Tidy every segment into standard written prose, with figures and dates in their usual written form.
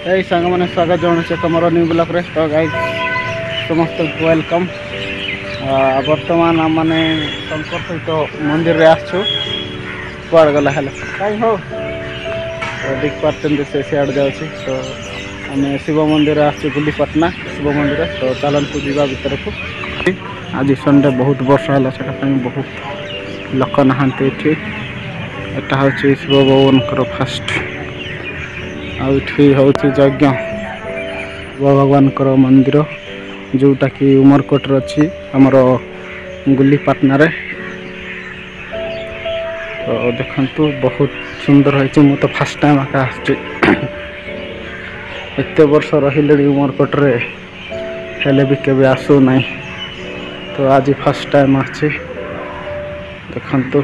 এই ସାଙ୍ଗମାନେ ସ୍ୱାଗତ ଜଣାଉଛି ତୁମର ନ୍ୟୁ ବ୍ଲଗ୍ରେ। ତ ଗାଇସ୍ ସମସ୍ତଙ୍କୁ ୱେଲକମ୍। ବର୍ତ୍ତମାନ ଆମମାନେ ଶଙ୍କର ସହିତ ମନ୍ଦିରରେ ଆସିଛୁ। କୁଆଡ଼େ ଗଲା ହେଲେ କାହିଁ ହଉ ଦେଖିପାରୁଛନ୍ତି ସେ ସିଆଡ଼େ ଯାଉଛି। ତ ଆମେ ଶିବ ମନ୍ଦିର ଆସିଛୁ ଗୁଲିପାଟନା ଶିବ ମନ୍ଦିର। ତ ଚାଲନ୍ତୁ ଯିବା ଭିତରକୁ। ଆଜି ସନ୍ଡେ ବହୁତ ବର୍ଷା ହେଲା, ସେଇଟା ପାଇଁ ବହୁତ ଲୋକ ନାହାନ୍ତି ଏଠି। ଏଟା ହେଉଛି ଶିବ ଭଗବାନଙ୍କର ଫାଷ୍ଟ, ଆଉ ଏଠି ହେଉଛି ଯଜ୍ଞ ଶିବ ଭଗବାନଙ୍କର ମନ୍ଦିର, ଯେଉଁଟାକି ଉମରକୋଟରେ ଅଛି ଆମର ଗୁଲିପାଟନାରେ। ତ ଦେଖନ୍ତୁ ବହୁତ ସୁନ୍ଦର ହେଇଛି। ମୁଁ ତ ଫାଷ୍ଟ ଟାଇମ୍ ଆକା ଆସିଛି। ଏତେ ବର୍ଷ ରହିଲେଣି ଉମରକୋଟରେ, ହେଲେ ବି କେବେ ଆସୁନାହିଁ। ତ ଆଜି ଫାଷ୍ଟ ଟାଇମ୍ ଆସିଛି। ଦେଖନ୍ତୁ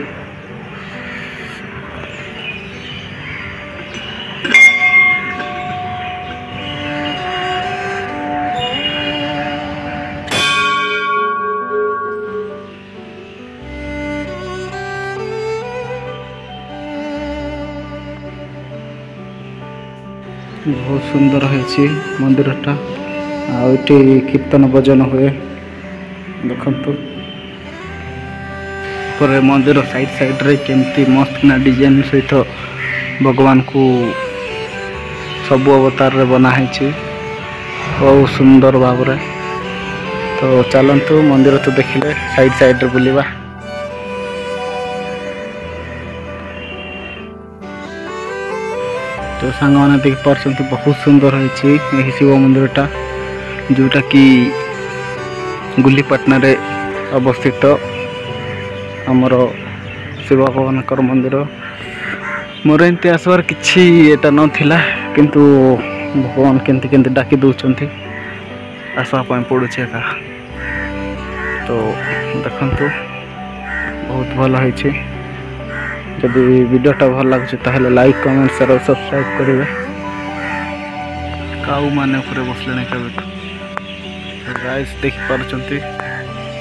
ବହୁତ ସୁନ୍ଦର ହେଇଛି ମନ୍ଦିରଟା। ଆଉ ଏଠି କୀର୍ତ୍ତନ ଭଜନ ହୁଏ। ଦେଖନ୍ତୁ ଉପରେ ମନ୍ଦିର ସାଇଡ଼୍ରେ କେମିତି ମସ୍ତ ନା ଡିଜାଇନ୍ ସହିତ ଭଗବାନଙ୍କୁ ସବୁ ଅବତାରରେ ବନା ହେଇଛି ବହୁତ ସୁନ୍ଦର ଭାବରେ। ତ ଚାଲନ୍ତୁ ମନ୍ଦିର ତ ଦେଖିଲେ ସାଇଡ଼୍ରେ ବୁଲିବା। ତ ସାଙ୍ଗମାନେ ଦେଖିପାରୁଛନ୍ତି ବହୁତ ସୁନ୍ଦର ହେଇଛି ଏହି ଶିବ ମନ୍ଦିରଟା, ଯେଉଁଟାକି ଗୁଲିପାଟନାରେ ଅବସ୍ଥିତ ଆମର ଶିବ ଭଗବାନଙ୍କର ମନ୍ଦିର। ମୋର ଏମିତି ଆସିବାର କିଛି ଏଟା ନଥିଲା, କିନ୍ତୁ ଭଗବାନ କେମିତି ଡାକି ଦେଉଛନ୍ତି, ଆସିବା ପାଇଁ ପଡ଼ୁଛି ଏକା। ତ ଦେଖନ୍ତୁ ବହୁତ ଭଲ ହେଇଛି। ଯଦି ଭିଡ଼ିଓଟା ଭଲ ଲାଗୁଛି ତାହେଲେ ଲାଇକ୍, କମେଣ୍ଟ, ସେୟାର ଆଉ ସବସ୍କ୍ରାଇବ୍ କରିବେ। କାଉମାନେ ଉପରେ ବସିଲେଣି କେବେଠୁ। ଗାଇସ୍ ଦେଖିପାରୁଛନ୍ତି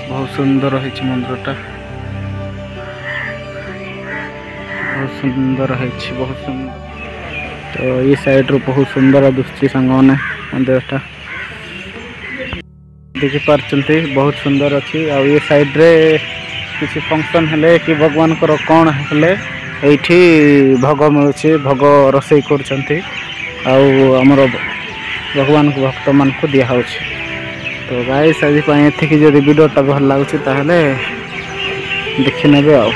ବହୁତ ସୁନ୍ଦର ହେଇଛି ମନ୍ଦିରଟା, ବହୁତ ସୁନ୍ଦର ହେଇଛି, ବହୁତ ସୁନ୍ଦର। ତ ଏ ସାଇଡ଼୍ରୁ ବହୁତ ସୁନ୍ଦର ଦିଶୁଛି ସାଙ୍ଗମାନେ ମନ୍ଦିରଟା, ଦେଖିପାରୁଛନ୍ତି ବହୁତ ସୁନ୍ଦର ଅଛି। ଆଉ ଏ ସାଇଡ଼୍ରେ କିଛି ଫଙ୍କସନ୍ ହେଲେ କି ଭଗବାନଙ୍କର କ'ଣ ହେଲେ ଏଇଠି ଭୋଗ ମିଳୁଛି, ଭୋଗ ରୋଷେଇ କରୁଛନ୍ତି, ଆଉ ଆମର ଭଗବାନଙ୍କୁ ଭକ୍ତମାନଙ୍କୁ ଦିଆହେଉଛି। ତ ଗାଇସ୍ ଆଜି ପାଇଁ ଏତିକି। ଯଦି ଭିଡ଼ିଓଟା ଭଲ ଲାଗୁଛି ତାହେଲେ ଦେଖିନେବେ ଆଉ।